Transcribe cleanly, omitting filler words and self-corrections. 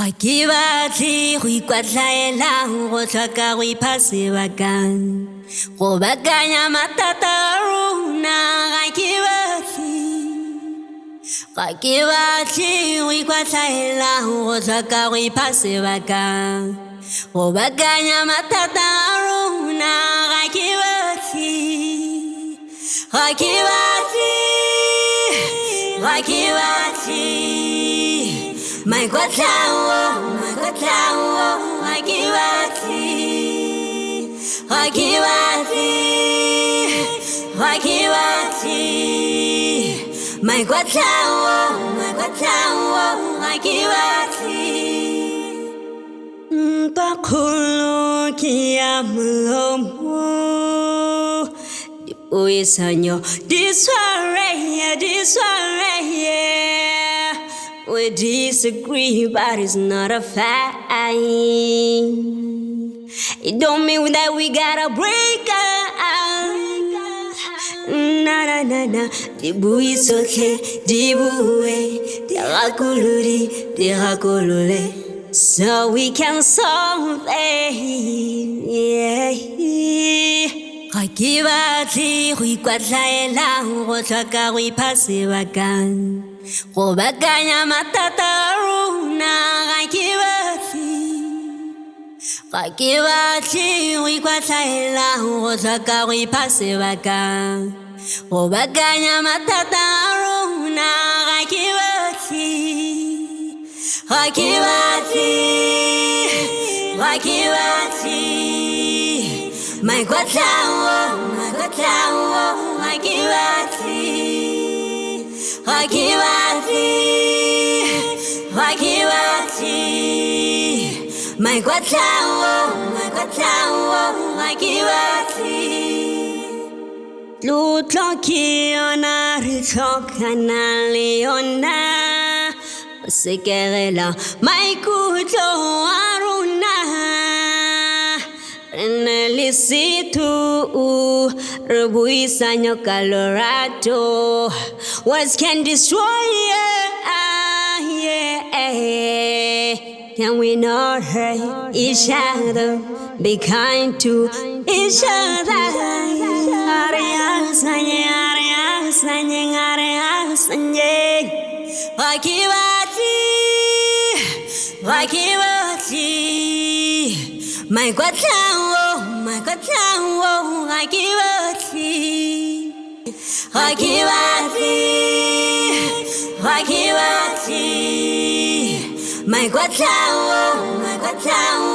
Ga ke batle go ikwatlhaela go tlhoka go ipha sebakang go bakanya mathata a rona. Ga ke batle go ikwatlhaela go tlhoka go ipha sebakang go bakanya mathata a rona. Ga ke batle Maikwatlao, Bakhulu kia mlomo Uisanyo, this one right here. We disagree, but it's not a fight. It don't mean that we gotta break up. Nah. Dibu is okay, dibu dirakulule. So we can solve it. Yeah. Ga ke batle go ikwatlhaela go tlhoka go ipha sebakang go bakanya mathata a rona. Ga ke batle go ikwatlhaela go tlhoka go ipha sebakang go bakanya mathata a rona. Ga ke batle Maikwatlao, Lutlo kiona ritokana leona Sekerela maikutlo aruna Enelisitu Rebuisanyo Colorado Words can destroy Can we not hurt each other? Be kind to each other. Maikwatlao, Maikwatlao,